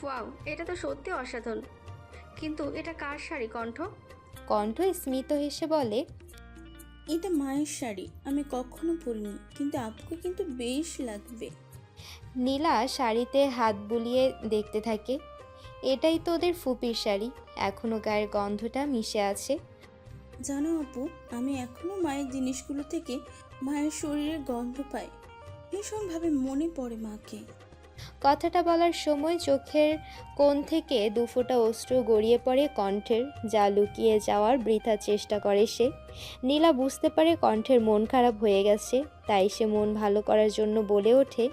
Wow, এটা তো সত্যি অসাধারণ। কিন্তু এটা কার শাড়ি কণ্ঠ? কণ্ঠ স্মিত হেসে বলে, এটা মায়ের শাড়ি, আমি কখনো পরিনি, কিন্তু আপুকে কিন্তু বেশ লাগবে। নীলা শাড়িতে হাত বুলিয়ে দেখতে থাকে। এটাই তো ওদের ফুপির শাড়ি, এখনো গায়ের গন্ধটা মিশে আছে। জানো আপু, আমি এখনো মায়ের জিনিসগুলো থেকে মায়ের শরীরের গন্ধ পাই। ভীষণভাবে মনে পড়ে মাকে। কথাটা বলার সময় চোখের কোণ থেকে দুফোঁটা অশ্রু গড়িয়ে পড়ে কণ্ঠের, যা লুকিয়ে যাওয়ার বৃথা চেষ্টা করে সে। নীলা বুঝতে পারে কণ্ঠের মন খারাপ হয়ে গেছে, তাই সে মন ভালো করার জন্য বলে ওঠে,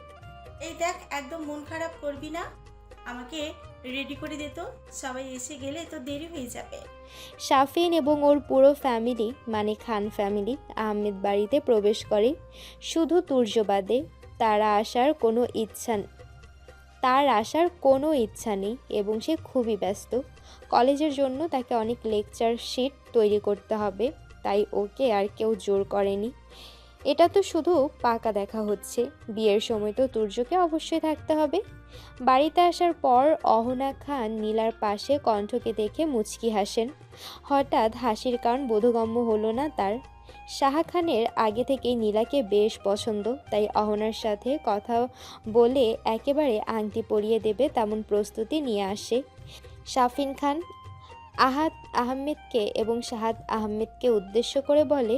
এই দেখ, একদম মন খারাপ করবি না। আমাকে রেডি করে দে তো, সবাই এসে গেলে তো দেরি হয়ে যাবে। শাফিন এবং ওর পুরো ফ্যামিলি মানে খান ফ্যামিলি আহমেদ বাড়িতে প্রবেশ করে। শুধু তুর্য বাদে। তারা আসার কোনো ইচ্ছা তার আসার কোনো ইচ্ছা নেই এবং সে খুবই ব্যস্ত। কলেজের জন্য তাকে অনেক লেকচার শিট তৈরি করতে হবে, তাই ওকে আর কেউ জোর করেনি। এটা তো শুধু পাকা দেখা হচ্ছে, বিয়ের সময় তো তুর্যকে অবশ্যই থাকতে হবে। বাড়িতে আসার পর অহনা খান নীলার পাশে কণ্ঠকে দেখে মুচকি হাসেন। হঠাৎ হাসির কারণ বোধগম্য হলো না তার। শাহ খানের আগে থেকেই নীলাকে বেশ পছন্দ, তাই অহনার সাথে কথা বলে একেবারে আংটি পরিয়ে দেবে তেমন প্রস্তুতি নিয়ে আসে। শাফিন খান আহাদ আহমেদকে এবং শাহাদ আহমেদকে উদ্দেশ্য করে বলে,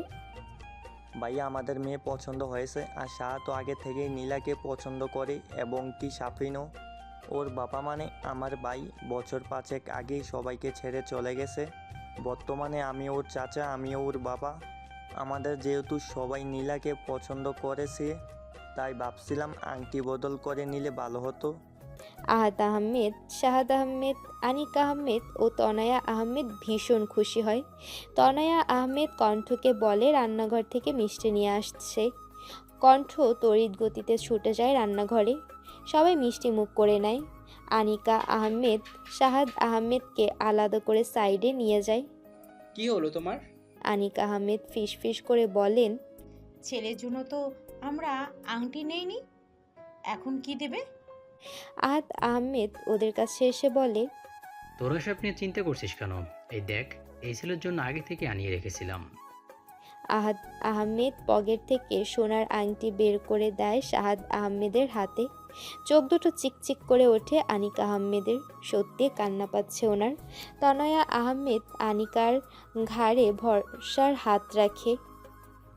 ভাইয়া আমাদের মেয়ে পছন্দ হয়েছে, আর শাহ তো আগে থেকেই নীলাকে পছন্দ করে, এবং কি সাফিনও। ওর বাবা মানে আমার ভাই বছর 5 আগেই সবাইকে ছেড়ে চলে গেছে। বর্তমানে আমি ওর চাচা, আমিও ওর বাবা। আমাদের যেহেতু সবাই নীলাকে পছন্দ করেছে, তাই ভাবছিলাম আংটি বদল করে নিলে ভালো হতো। আহাদ আহমেদ, শাহাদ আহমেদ, আনিক আহমেদ ও তনয়া আহমেদ ভীষণ খুশি হয়। তনয়া আহমেদ কণ্ঠকে বলে রান্নাঘর থেকে মিষ্টি নিয়ে আসছে। কণ্ঠ তড়িৎ গতিতে ছুটে যায় রান্নাঘরে। সবাই মিষ্টি মুখ করে নেয়। আনিকা আহমেদ শাহাদ আহমেদকে আলাদা করে সাইডে নিয়ে যায়। কি হলো তোমার? আনিকা আহমেদ ফিসফিস করে বলেন, ছেলের জন্য তো আমরা আংটি নেইনি, এখন কি দেবে? আহাদ আহমেদ ওদের কাছে এসে বলে, তোরা সব নিয়ে চিন্তা করছিস কেন? এই দেখ, এই ছেলের জন্য আগে থেকে আনিয়ে রেখেছিলাম। আহাদ আহমেদ পকেট থেকে সোনার আংটি বের করে দেয় শাহাদ আহমেদের হাতে। চোখ দুটো চিকচিক করে ওঠে আনিকা আহমেদের, সত্যি কান্না পাচ্ছে ওনার। তনয়া আহমেদ আনিকার ঘাড়ে ভরসার হাত রাখে।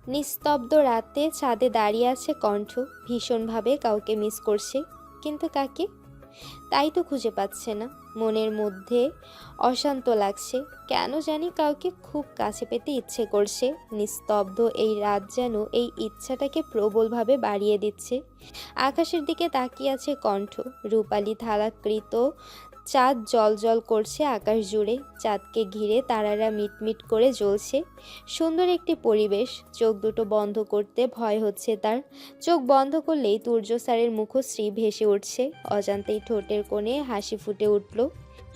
নিস্তব্ধ রাতে ছাদে দাঁড়িয়ে আছে কণ্ঠ, ভীষণভাবে কাউকে মিস করছে, কিন্তু কাকে তাই তো খুঁজে পাচ্ছে না। মনের মধ্যে অশান্ত লাগছে, কেন জানি কাউকে খুব কাছে পেতে ইচ্ছে করছে। নিস্তব্ধ এই রাত যেন এই ইচ্ছাটাকে প্রবলভাবে বাড়িয়ে দিচ্ছে। আকাশের দিকে তাকিয়ে আছে কণ্ঠ, রূপালি থালাকৃত চাঁদ জলজল করছে আকাশ জুড়ে। চাঁদকে ঘিরে তারারা মিটমিট করে জ্বলছে। সুন্দর একটি পরিবেশ। চোখ দুটো বন্ধ করতে ভয় হচ্ছে তার। চোখ বন্ধ করলেই তুর্য স্যারের মুখশ্রী ভেসে উঠছে। অজান্তেই ঠোঁটের কোণে হাসি ফুটে উঠল।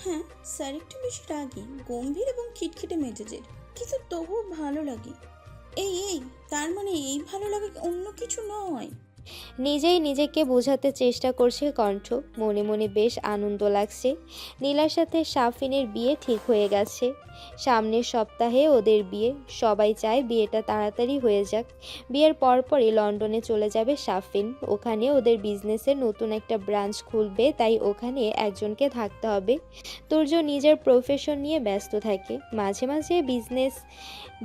হ্যাঁ, স্যার একটু বেশি রাগী, গম্ভীর এবং খিটখিটে মেজাজের, কিন্তু তবুও ভালো লাগে। এই তার মানে এই ভালো লাগে, অন্য কিছু নয়। নিজেই নিজেকে বোঝাতে চেষ্টা করছে কণ্ঠ। মনে মনে বেশ আনন্দ লাগছে। নীলার সাথে শাফিনের বিয়ে ঠিক হয়ে গেছে। সামনের সপ্তাহে ওদের বিয়ে। সবাই চায় বিয়েটা তাড়াতাড়ি হয়ে যাক। বিয়ের পরপরই লন্ডনে চলে যাবে শাফিন। ওখানে ওদের বিজনেসের নতুন একটা ব্রাঞ্চ খুলবে, তাই ওখানে একজনকে থাকতে হবে। তুর্য নিজের প্রফেশন নিয়ে ব্যস্ত থাকে। মাঝে মাঝে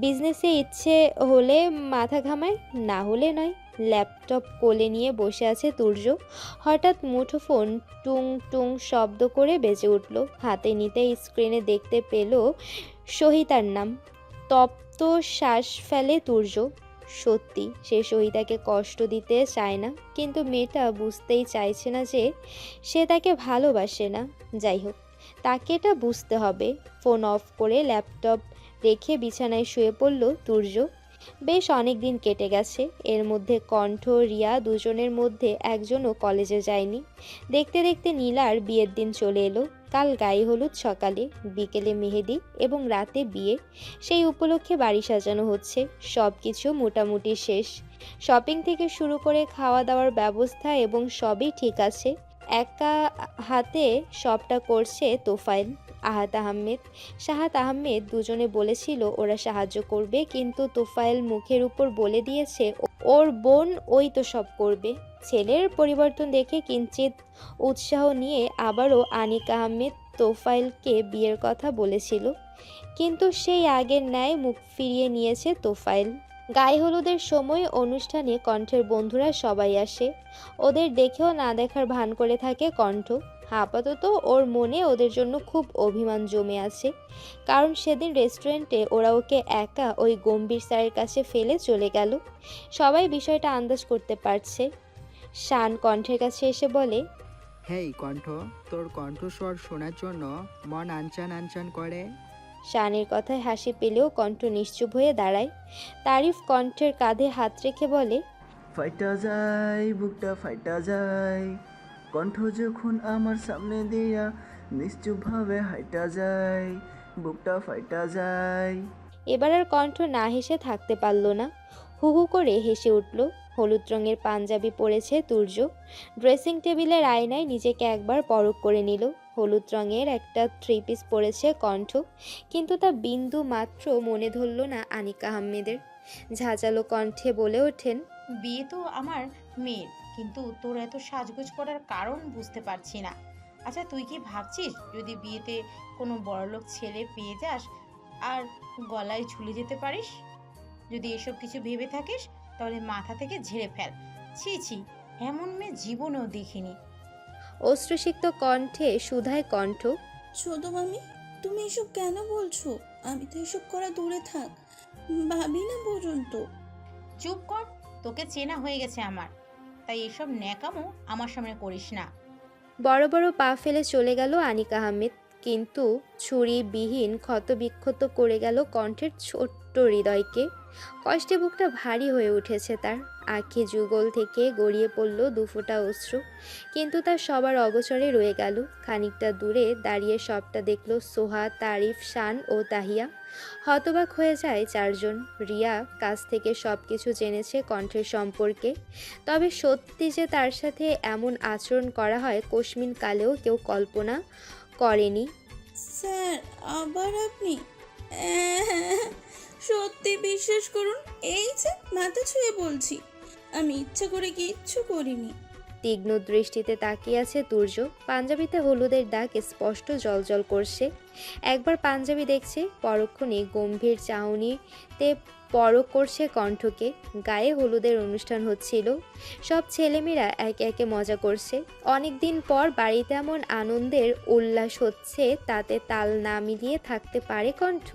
বিজনেসে ইচ্ছে হলে মাথা ঘামায়, না হলে নয়। ল্যাপটপ কোলে নিয়ে বসে আছে তুর্য। হঠাৎ মুঠোফোন টুং টুং শব্দ করে বেজে উঠল। হাতে নিতে স্ক্রিনে দেখতে পেল সহিতার নাম। তপ্ত শ্বাস ফেলে তুর্য। সত্যি সে সহিতাকে কষ্ট দিতে চায় না, কিন্তু মেয়েটা বুঝতেই চাইছে না যে সে তাকে ভালোবাসে না। যাই হোক, তাকে এটা বুঝতে হবে। ফোন অফ করে ল্যাপটপ রেখে বিছানায় শুয়ে পড়ল তুর্য। বেশ অনেক দিন কেটে গেছে। এর মধ্যে কণ্ঠ রিয়া দুজনের মধ্যে একজনও কলেজে যায়নি। দেখতে দেখতে নীলার বিয়ের দিন চলে এলো। কাল গায়ে হলুদ, সকালে বিকেলে মেহেদি এবং রাতে বিয়ে। সেই উপলক্ষে বাড়ি সাজানো হচ্ছে। সব কিছু মোটামুটি শেষ। শপিং থেকে শুরু করে খাওয়া দাওয়ার ব্যবস্থা এবং সবই ঠিক আছে। একা হাতে সবটা করছে তোফাইল, আহাত আহমেদ, শাহাত আহমেদ দুজনে বলেছিল ওরা সাহায্য করবে, কিন্তু তোফাইল মুখের উপর বলে দিয়েছে ওর বোন ওই তো সব করবে। ছেলের পরিবর্তন দেখে কিঞ্চিত উৎসাহ নিয়ে আবারও আনিক আহমেদ তোফাইলকে বিয়ের কথা বলেছিল, কিন্তু সেই আগের ন্যায় মুখ ফিরিয়ে নিয়েছে তোফাইল। গায়ে হলুদের সময় অনুষ্ঠানে কণ্ঠের বন্ধুরা সবাই আসে, ওদের দেখেও না দেখার ভান করে থাকে কণ্ঠ। আপাতত ওর মনে ওদের জন্য খুব অভিমান জমে আছে, কারণ সেদিন রেস্টুরেন্টে ওরা ওকে একা ওই গম্ভীর স্যারের কাছে ফেলে চলে গেল। সবাই বিষয়টা আন্দাজ করতে পারছে। শান কণ্ঠের কাছে এসে বলে, হেই কণ্ঠ, তোর কণ্ঠস্বর শোনার জন্য মন আনচান আনচান করে। শানের কথায় হাসি পেলেও কণ্ঠ নিশ্চুপ হয়ে দাঁড়ায়। তারিফ কণ্ঠের কাঁধে হাত রেখে বলে, ফাইটা যায় বুকটা ফাইটা যায়, কণ্ঠ যখন আমার সামনে দিয়া নিশ্চুপভাবে হাইটা যায়, বুকটা ফাইটা যায়। এবার আর কণ্ঠ না হেসে থাকতে পারল না, হু হু করে হেসে উঠল। হলুদ রঙের পাঞ্জাবি পরেছে তুর্য, ড্রেসিং টেবিলের আয়নায় নিজেকে একবার পরখ করে নিল। হলুদ রঙের একটা থ্রি পিস পরেছে কণ্ঠ, কিন্তু তা বিন্দু মাত্র মনে ধরল না আনিক আহমেদের। ঝাঁঝালো কণ্ঠে বলে ওঠেন, বিয়ে তো আমার মেয়ের, কিন্তু তোর এত সাজগোজ করার কারণ বুঝতে পারছি না। আচ্ছা, তুই কি ভাবছিস যদি বিয়েতে কোনো বড়লোক ছেলে পেয়ে যাস আর গলায় ঝুলে যেতে পারিস? যদি এসব কিছু ভেবে থাকিস তাহলে মাথা থেকে ঝেড়ে ফেল। ছি ছি, এমন মেয়ে জীবনেও দেখিনি। অশ্রুসিক্ত কণ্ঠে সুধায় কণ্ঠ, ছোট মামি, তুমি এসব কেন বলছো? আমি তো এসব করা দূরে থাক, ভাবি না পর্যন্ত। চুপ কর, তোকে চেনা হয়ে গেছে আমার, তাই এসব ন্যাকামো আমার সামনে করিস না। বড় বড় পা ফেলে চলে গেল আনিক আহমেদ, কিন্তু ছুরিবিহীন ক্ষতবিক্ষত করে গেল কণ্ঠের ছোট্ট হৃদয়কে। কষ্টে বুকটা ভারী হয়ে উঠেছে তার, আঁখি যুগল থেকে গড়িয়ে পড়ল দুফোঁটা অশ্রু, কিন্তু তার সবার অগোচরে রয়ে গেল। খানিকটা দূরে দাঁড়িয়ে সবটা দেখল সোহা, তারিফ, শান ও তাহিয়া। হতবাক হয়ে যায় চারজন। রিয়া কাছ থেকে সব কিছু জেনেছে কণ্ঠের সম্পর্কে, তবে সত্যি যে তার সাথে এমন আচরণ করা হয় কস্মিন কালেও কেউ কল্পনা করেনি। স্যার, আবার আপনি? সত্যি বিশ্বাস করুন, এই যে মাথা ছুঁয়ে বলছি, আমি ইচ্ছা করে কিচ্ছু করিনি। তীক্ষ্ণ দৃষ্টিতে তাকিয়ে আছে তুর্য, পাঞ্জাবিতে হলুদের দাগ স্পষ্ট জ্বলজ্বল করছে। একবার পাঞ্জাবি দেখছে, পরক্ষণে গম্ভীর চাহনিতে পরখ করছে কণ্ঠকে। গায়ে হলুদের অনুষ্ঠান হচ্ছিল, সব ছেলেমেয়েরা একে একে মজা করছে। অনেকদিন পর বাড়িতে এমন আনন্দের উল্লাস হচ্ছে, তাতে তাল না মিলিয়ে থাকতে পারে কণ্ঠ?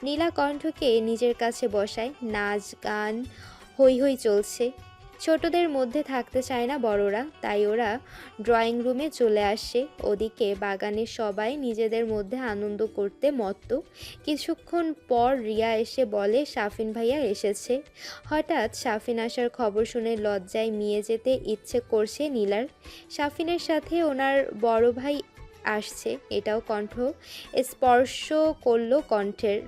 নীলা কণ্ঠকে নিজের কাছে বসায়, নাচ গান হই হই চলছে। ছোটদের মধ্যে থাকতে চায় না বড়রা, তাই ওরা ড্রয়িং রুমে চলে আসে। ওদিকে বাগানের সবাই নিজেদের মধ্যে আনন্দ করতে মত্ত। কিছুক্ষণ পর রিয়া এসে বলে সাফিন ভাইয়া এসেছে। হঠাৎ সাফিন আসার খবর শুনে লজ্জায় মিয়ে যেতে ইচ্ছে করছে নীলার। সাফিনের সাথে ওনার বড় ভাই আসছে, এটাও কণ্ঠ স্পর্শ করলো কণ্ঠের।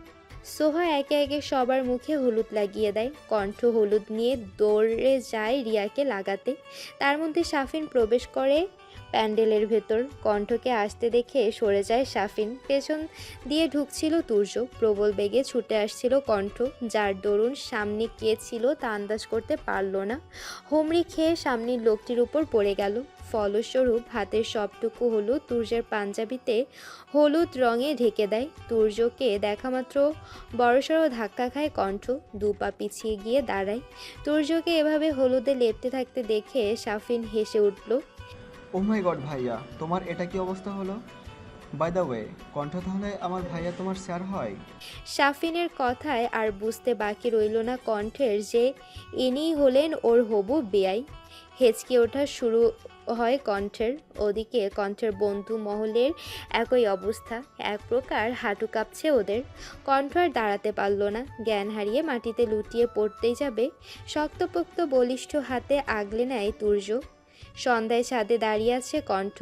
সোহা একে একে সবার মুখে হলুদ লাগিয়ে দেয়। কণ্ঠ হলুদ নিয়ে দৌড়ে যায় রিয়াকে লাগাতে, তার মধ্যে সাফিন প্রবেশ করে প্যান্ডেলের ভেতর। কণ্ঠকে আসতে দেখে সরে যায় সাফিন। পেছন দিয়ে ঢুকছিল তুর্য, প্রবল বেগে ছুটে আসছিল কণ্ঠ, যার দরুন সামনে কে ছিল তা আন্দাজ করতে পারল না। হুমড়ি খেয়ে সামনের লোকটির উপর পড়ে গেল। ফলস্বরূপ হাতের সবটুকু হলুদ তুর্যের পাঞ্জাবিতে হলুদ রঙে ঢেকে দেয়। তুর্যকে দেখামাত্র বড়সড় ধাক্কা খায় কণ্ঠ, দুপা পিছিয়ে গিয়ে দাঁড়ায়। তুর্যকে এভাবে হলুদে লেপটে থাকতে দেখে সাফিন হেসে উঠল। ও মাই গড ভাইয়া, তোমার এটা কি অবস্থা হলো? বাই দ্য ওয়ে, কণ্ঠ তাহলে আমার ভাইয়া তোমার স্যার হয়? সাফিনের কথায় আর বুঝতে বাকি রইল না কণ্ঠের যে ইনিই হলেন ওর হবু বেয়াই। হেঁচকে ওঠা শুরু হয় কণ্ঠের। ওদিকে কণ্ঠের বন্ধু মহলের একই অবস্থা, এক প্রকার হাঁটু কাঁপছে ওদের। কণ্ঠ আর দাঁড়াতে পারল না, জ্ঞান হারিয়ে মাটিতে লুটিয়ে পড়তেই যাবে, শক্তপোক্ত বলিষ্ঠ হাতে আগলে নেয় তুর্য। সন্ধ্যায় ছাদে দাঁড়িয়ে আছে কণ্ঠ,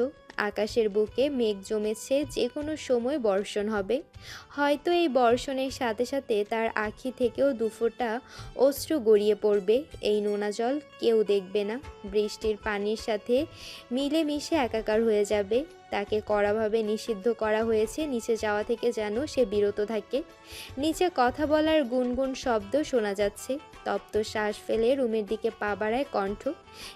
আকাশের বুকে মেঘ জমেছে, যে কোনো সময় বর্ষণ হবে। হয়তো এই বর্ষণের সাথে সাথে তার আঁখি থেকেও দুফোঁটা অশ্রু গড়িয়ে পড়বে। এই নোনা জল কেউ দেখবে না, বৃষ্টির পানির সাথে মিলেমিশে একাকার হয়ে যাবে। তাকে কড়াভাবে নিষিদ্ধ করা হয়েছে নিচে যাওয়া থেকে, যেন সে বিরত থাকে। নিচে কথা বলার গুনগুন শব্দ শোনা যাচ্ছে। তপ্ত শ্বাস ফেলে রুমের দিকে পা বাড়ায় কণ্ঠ,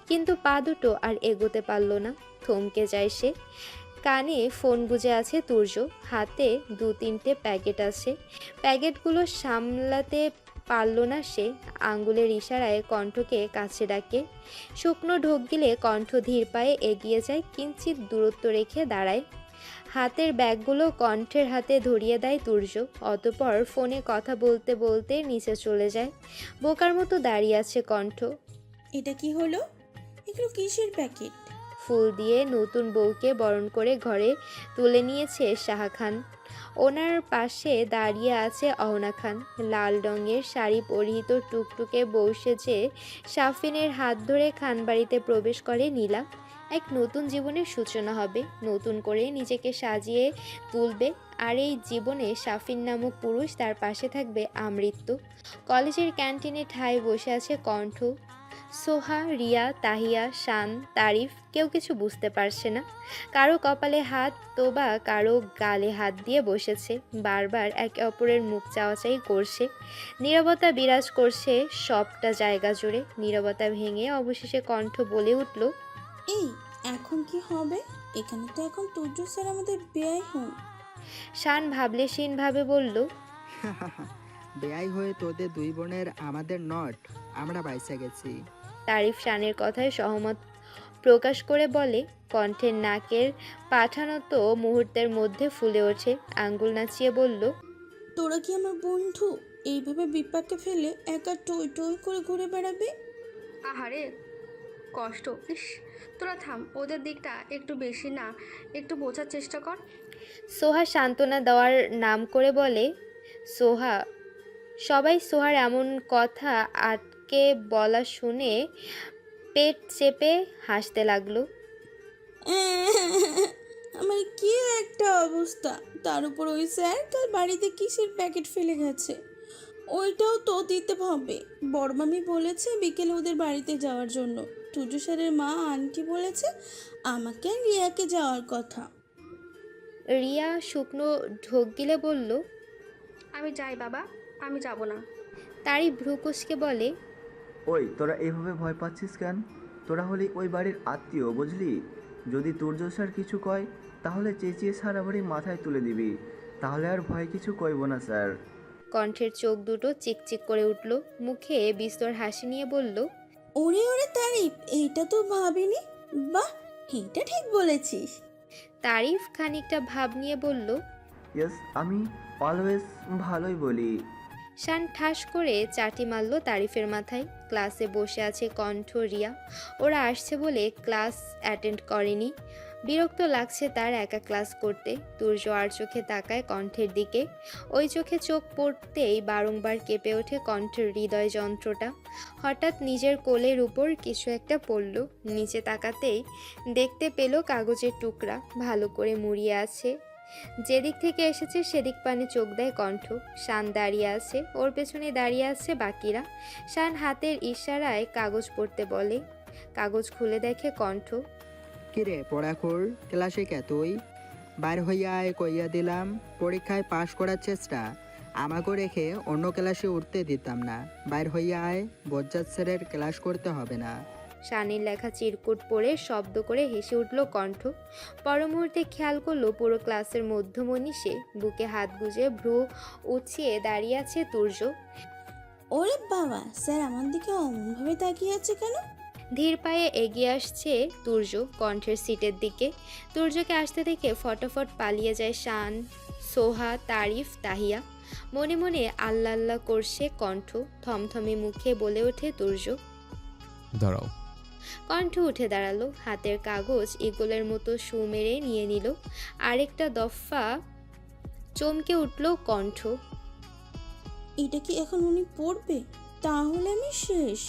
কিন্তু পা দুটো আর এগোতে পারল না। থমকে যায় সে। কানে ফোন গুজে আছে তুর্য, হাতে 2-3টে প্যাকেট আছে। প্যাকেটগুলো সামলাতে পারল না সে। আঙ্গুলের ইশারায় কণ্ঠকে কাছে ডাকে। শুকনো ঢোক গিলে কণ্ঠ ধীর পায়ে এগিয়ে যায়, কিঞ্চিত দূরত্ব রেখে দাঁড়ায়। হাতের ব্যাগগুলো কণ্ঠের হাতে ধরিয়ে দেয় তুর্য। অতঃপর ফোনে কথা বলতে বলতে নিচে চলে যায়। বোকার মতো দাঁড়িয়ে আছে কণ্ঠ। এটা কি হলো? এগুলো কিসের প্যাকেট? ফুল দিয়ে নতুন বউকে বরণ করে ঘরে তুলে নিয়েছে সাহা খান। ওনার পাশে দাঁড়িয়ে আছে অহনা খান। লাল রঙের শাড়ি পরিহিত টুকটুকে বউ সেজে সাফিনের হাত ধরে খানবাড়িতে প্রবেশ করে নীলা। এক নতুন জীবনের সূচনা হবে, নতুন করে নিজেকে সাজিয়ে তুলবে। আর এই জীবনে সাফিন নামক পুরুষ তার পাশে থাকবে আমৃত্যু। কলেজের ক্যান্টিনে ঠায় বসে আছে কণ্ঠ। সোহা, রিয়া, তাহিয়া, শান, তারিফ কেউ কিছু বুঝতে পারছে না। কারো কপালে হাত তো বা কারো গালে হাত দিয়ে বসেছে। বারবার একে অপরের মুখ চাওয়াচাই করছে। নীরবতা বিরাজ করছে সবটা জায়গা জুড়ে। নীরবতা ভেঙে অবশেষে কণ্ঠ বলে উঠল, এই এখন কি হবে? এখানে তো এখন তুর্য স্যার আমাদের বেয়াই হন। শান ভাবলেশীনভাবে বলল, বেয়াই হয়ে তোদের দুই বোনের আমাদের নট, আমরা বাইসে গেছি। তারিফ শানের কথায় সহমত প্রকাশ করে বলে। কণ্ঠের নাকের পাঠানো তো মুহূর্তের মধ্যে ফুলে ওঠে। আঙ্গুল নাচিয়ে বলল, তোরা কি আমার বন্ধু? এইভাবে বিপাকে ফেলে একা টই টই করে ঘুরে বেড়াবে? আহারে কষ্ট। ইস, তোরা থাম, ওদের দিকটা একটু বেশি না, একটু বোঝার চেষ্টা কর। সোহা সান্ত্বনা দেওয়ার নাম করে বলে। সবাই সোহার এমন কথা আটকে বলা শুনে পেট চেপে হাসতে লাগলো। আমার কি একটা অবস্থা! তার উপর ওই স্যার কাল বাড়িতে কিসের প্যাকেট ফেলে গেছে, ওইটাও তো দিতে হবে। বড়মামি বলেছে বিকেলে ওদের বাড়িতে যাওয়ার জন্য। তুজু স্যারের মা আন্টি বলেছে আমাকে আর রিয়াকে যাওয়ার কথা। রিয়া শুকনো ঢোক গিলে বলল, আমি যাই বাবা, আমি যাব না। তারই ভ্রুকুসকে বলে, ওই তোরা এইভাবে ভয় পাচ্ছিস কেন? তোরা হলি ওই বাড়ির আত্মীয়, বুঝলি? যদি তুর্য স্যার কিছু কয় তাহলে চেঁচিয়ে সারা বাড়ি মাথায় তুলে দিবি, তাহলে আর ভয় কিছু কইব না স্যার। কণ্ঠের চোখ দুটো চিকচিক করে উঠল। মুখে বিস্তর হাসি নিয়ে বলল, ওরে ওরে তারিফ, এইটা তো ভাবিনি। বাহ, এইটা ঠিক বলেছিস। তারিফ খানিকটা ভাব নিয়ে বলল, ইয়েস, আমি অলওয়েজ ভালোই বলি। শান ঠাস করে চাটি মারল তারিফের মাথায়। ক্লাসে বসে আছে কণ্ঠ, রিয়া। ওরা আসছে বলে ক্লাস অ্যাটেন্ড করেনি। বিরক্ত লাগছে তার একা ক্লাস করতে। তুর্য আর চোখে তাকায় কণ্ঠের দিকে। ওই চোখে চোখ পড়তেই বারংবার কেঁপে ওঠে কণ্ঠের হৃদয় যন্ত্রটা। হঠাৎ নিজের কোলের উপর কিছু একটা পড়ল। নিচে তাকাতেই দেখতে পেল কাগজের টুকরা ভালো করে মুড়িয়ে আছে। যেদিক থেকে এসেছে সেদিক পানে চোখ দেয় কণ্ঠ। শান দাঁড়িয়ে আছে, ওর পেছনে দাঁড়িয়ে আছে বাকিরা। শান হাতের ইশারায় কাগজ পড়তে বলে। কাগজ খুলে দেখে কণ্ঠ। কিরে পড়াখোর, ক্লাসে কে তুই? বাইর হইয়া আয় কইয়া দিলাম। পরীক্ষায় পাশ করার চেষ্টা, আমাকে রেখে অন্য ক্লাসে উঠতে দিতাম না। বাইর হইয়া আয়, বজ্জাত স্যারের ক্লাস করতে হবে না। শানের লেখা চিরকুট পড়ে শব্দ করে হেসে উঠল কণ্ঠ। পর মুহূর্তে খেয়াল করলো পুরো ক্লাসের মধ্যমণি সে। বুকে হাত গুজে ভ্রু উঁচিয়ে দাঁড়িয়ে আছে তুর্য। ওরে বাবা, স্যার আমার দিকে অমনভাবে তাকিয়ে আছে কেন? ধীর পায়ে এগিয়ে আসছে তুর্য কণ্ঠের সিটের দিকে। তুর্যকে আসতে দেখে ফটাফট পালিয়ে যায় শান, সোহা, তারিফ, তাহিয়া। মনে মনে আল্লাহ আল্লাহ করছে কণ্ঠ। থমথমে মুখে বলে ওঠে তুর্য, দাঁড়াও। কণ্ঠ উঠে দাঁড়ালো। হাতের কাগজ ইগলের মতো শু মেরে নিয়ে নিল। আরেকটা দফা চমকে উঠল কণ্ঠ। এটা কি এখন উনি পড়বে? তাহলে আমি শেষ।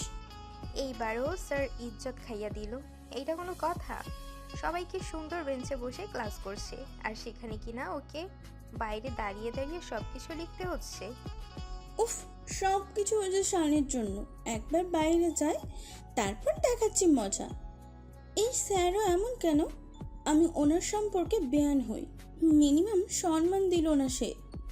এইবারও স্যার ইজ্জত খাইয়া দিল, এইটা কোনো কথা? সবাই কি সুন্দর বেঞ্চে বসে ক্লাস করছে, আর সেখানে কিনা ওকে বাইরে দাঁড়িয়ে দাঁড়িয়ে সব কিছু লিখতে হচ্ছে। উফ, সব কিছু ওই যে শানের জন্য। একবার বাইরে যায়, তারপর দেখাচ্ছি মজা। এই স্যারও এমন কেন? আমি ওনার সম্পর্কে বেয়ান হই, মিনিমাম সম্মান দিল না সে।